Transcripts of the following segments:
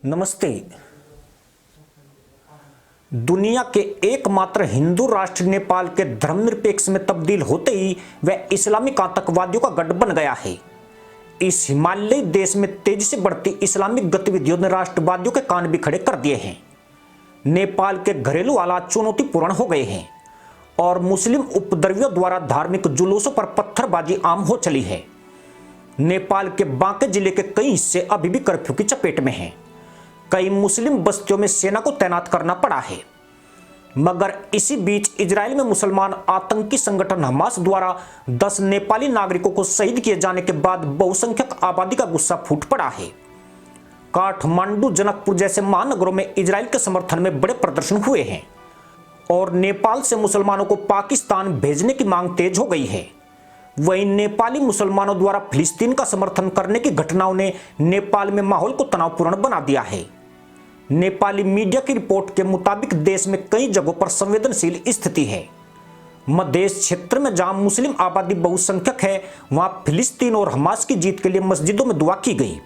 नमस्ते। दुनिया के एकमात्र हिंदू राष्ट्र नेपाल के धर्मनिरपेक्ष में तब्दील होते ही वह इस्लामिक आतंकवादियों का गढ़ बन गया है। इस हिमालयी देश में तेजी से बढ़ती इस्लामिक गतिविधियों ने राष्ट्रवादियों के कान भी खड़े कर दिए हैं। नेपाल के घरेलू हालात चुनौतीपूर्ण हो गए हैं और मुस्लिम उपद्रवियों द्वारा धार्मिक जुलूसों पर पत्थरबाजी आम हो चली है। नेपाल के बांके जिले के कई हिस्से अभी भी कर्फ्यू की चपेट में हैं। कई मुस्लिम बस्तियों में सेना को तैनात करना पड़ा है। मगर इसी बीच इजराइल में मुसलमान आतंकी संगठन हमास द्वारा 10 नेपाली नागरिकों को शहीद किए जाने के बाद बहुसंख्यक आबादी का गुस्सा फूट पड़ा है। काठमांडू, जनकपुर जैसे महानगरों में इजराइल के समर्थन में बड़े प्रदर्शन हुए हैं और नेपाल से मुसलमानों को पाकिस्तान भेजने की मांग तेज हो गई है। वहीं नेपाली मुसलमानों द्वारा फिलिस्तीन का समर्थन करने की घटनाओं ने नेपाल में माहौल को तनावपूर्ण बना दिया है। नेपाली मीडिया की रिपोर्ट के मुताबिक देश में कई जगहों पर संवेदनशील स्थिति है। मध्य क्षेत्र में जहां मुस्लिम आबादी बहुसंख्यक है, वहां फिलिस्तीन और हमास की जीत के लिए मस्जिदों में दुआ की गई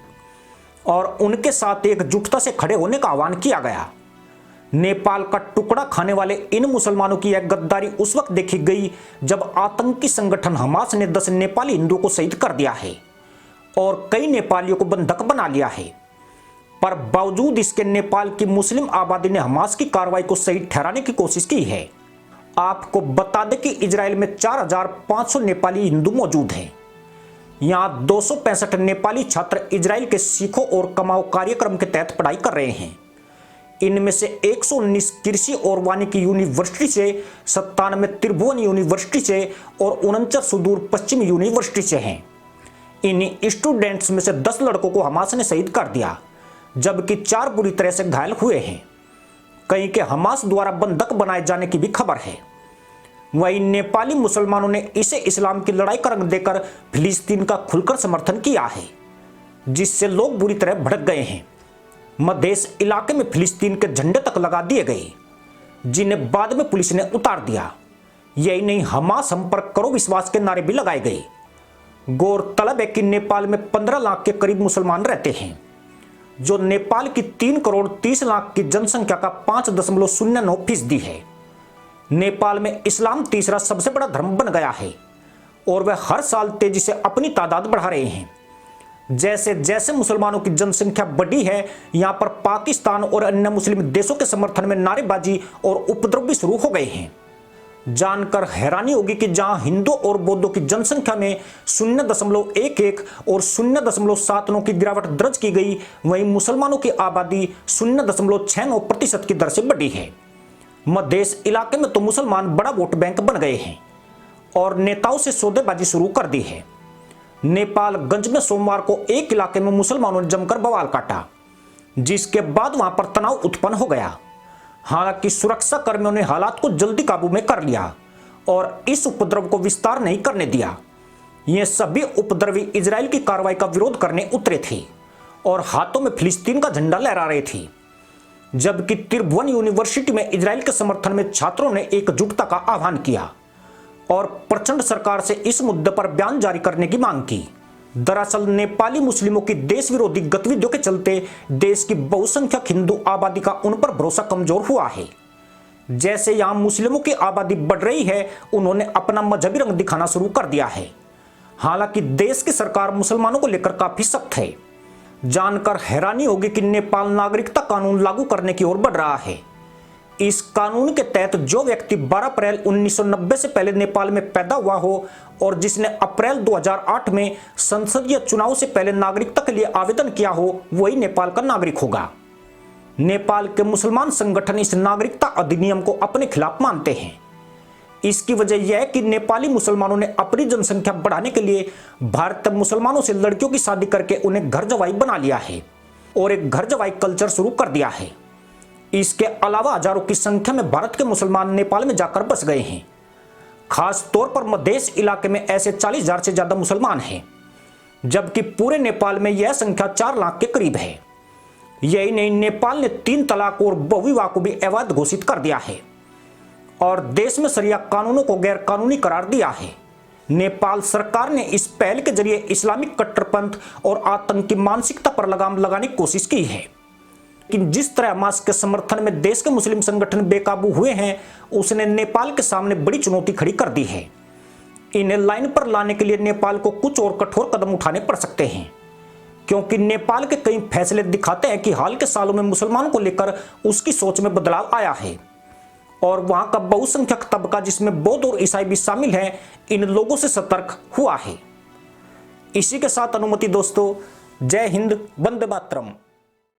और उनके साथ एकजुटता से खड़े होने का आह्वान किया गया। नेपाल का टुकड़ा खाने वाले इन मुसलमानों की यह गद्दारी उस वक्त देखी गई जब आतंकी संगठन हमास ने 10 नेपाली हिंदुओं को शहीद कर दिया है और कई नेपालियों को बंधक बना लिया है। पर बावजूद इसके नेपाल की मुस्लिम आबादी ने हमास की कार्रवाई को सही ठहराने की कोशिश की है। आपको बता दें कि इजराइल में 4500 नेपाली हिंदू मौजूद हैं। यहाँ 265 नेपाली छात्र इजराइल के सीखो और कमाओ कार्यक्रम के तहत पढ़ाई कर रहे हैं। इनमें से 119 कृषि और वानिकी यूनिवर्सिटी से, 97 त्रिभुवन यूनिवर्सिटी से और 49 सुदूर पश्चिम यूनिवर्सिटी से हैं। इन स्टूडेंट्स में से 10 लड़कों को हमास ने शहीद कर दिया, जबकि 4 बुरी तरह से घायल हुए हैं। कई के हमास द्वारा बंधक बनाए जाने की भी खबर है। वहीं नेपाली मुसलमानों ने इसे इस्लाम की लड़ाई का रंग देकर फिलिस्तीन का खुलकर समर्थन किया है, जिससे लोग बुरी तरह भड़क गए हैं। मधेश इलाके में फिलिस्तीन के झंडे तक लगा दिए गए, जिन्हें बाद में पुलिस ने उतार दिया। यही नहीं, हमास हम पर करो विश्वास के नारे भी लगाए गए। गौरतलब है कि नेपाल में 15 लाख के करीब मुसलमान रहते हैं, जो नेपाल की 3 करोड़ 30 लाख की जनसंख्या का 5.09% है। नेपाल में इस्लाम तीसरा सबसे बड़ा धर्म बन गया है और वह हर साल तेजी से अपनी तादाद बढ़ा रहे हैं। जैसे जैसे मुसलमानों की जनसंख्या बढ़ी है, यहां पर पाकिस्तान और अन्य मुस्लिम देशों के समर्थन में नारेबाजी और उपद्रव भी शुरू हो गए हैं। जानकर हैरानी होगी कि जहां हिंदू और बौद्धों की जनसंख्या में 0.11 और 0.79 की गिरावट दर्ज की गई, वहीं मुसलमानों की आबादी 0.69% की दर से बढ़ी है। मधेश इलाके में तो मुसलमान बड़ा वोट बैंक बन गए हैं और नेताओं से सौदेबाजी शुरू कर दी है। नेपालगंज में सोमवार को एक इलाके में मुसलमानों ने जमकर बवाल काटा, जिसके बाद वहां पर तनाव उत्पन्न हो गया। हालांकि सुरक्षा कर्मियों ने हालात को जल्दी काबू में कर लिया और इस उपद्रव को विस्तार नहीं करने दिया। ये सभी उपद्रवी इजराइल की कार्रवाई का विरोध करने उतरे थे और हाथों में फिलिस्तीन का झंडा लहरा रहे थे, जबकि त्रिभुवन यूनिवर्सिटी में इजराइल के समर्थन में छात्रों ने एकजुटता का आह्वान किया और प्रचंड सरकार से इस मुद्दे पर बयान जारी करने की मांग की। दरअसल नेपाली मुस्लिमों की देश विरोधी गतिविधियों के चलते देश की बहुसंख्यक हिंदू आबादी का उन पर भरोसा कमजोर हुआ है। जैसे यहां मुस्लिमों की आबादी बढ़ रही है, उन्होंने अपना मजहबी रंग दिखाना शुरू कर दिया है। हालांकि देश की सरकार मुसलमानों को लेकर काफी सख्त है। जानकर हैरानी होगी कि नेपाल नागरिकता कानून लागू करने की ओर बढ़ रहा है। इस कानून के तहत जो व्यक्ति 12 अप्रैल 1990 से पहले नेपाल में पैदा हुआ हो और जिसने अप्रैल 2008 में संसदीय चुनाव से पहले नागरिकता के लिए आवेदन किया हो, वही नेपाल का नागरिक होगा। नेपाल के मुसलमान संगठन इस नागरिकता अधिनियम को अपने खिलाफ मानते हैं। इसकी वजह यह है कि नेपाली मुसलमानों ने अपनी जनसंख्या बढ़ाने के लिए भारतीय मुसलमानों से लड़कियों की शादी करके उन्हें घर जवाई बना लिया है और एक घर जवाई कल्चर शुरू कर दिया है। इसके अलावा हजारों की संख्या में भारत के मुसलमान नेपाल में जाकर बस गए हैं। खास तौर पर मधेश इलाके में ऐसे 40,000 से ज्यादा मुसलमान हैं, जबकि पूरे नेपाल में यह संख्या 4 लाख के करीब है। यही नहीं, नेपाल ने 3 तलाक और बहुविवाह को भी अवैध घोषित कर दिया है और देश में शरिया कानूनों को गैर कानूनी करार दिया है। नेपाल सरकार ने इस पहल के जरिए इस्लामिक कट्टरपंथ और आतंकी मानसिकता पर लगाम लगाने की कोशिश की है। लेकिन जिस तरह हमास के समर्थन में देश के मुस्लिम संगठन बेकाबू हुए हैं, उसने नेपाल के सामने बड़ी चुनौती खड़ी कर दी है। इन्हें लाइन पर लाने के लिए नेपाल को कुछ और कठोर कदम उठाने पड़ सकते हैं, क्योंकि नेपाल के कई फैसले दिखाते हैं कि हाल के सालों में मुसलमानों को लेकर उसकी सोच में बदलाव आया है और वहां का बहुसंख्यक तबका, जिसमें बौद्ध और ईसाई भी शामिल हैं, इन लोगों से सतर्क हुआ है। इसी के साथ अनुमति दोस्तों, जय हिंद, वंदे मातरम।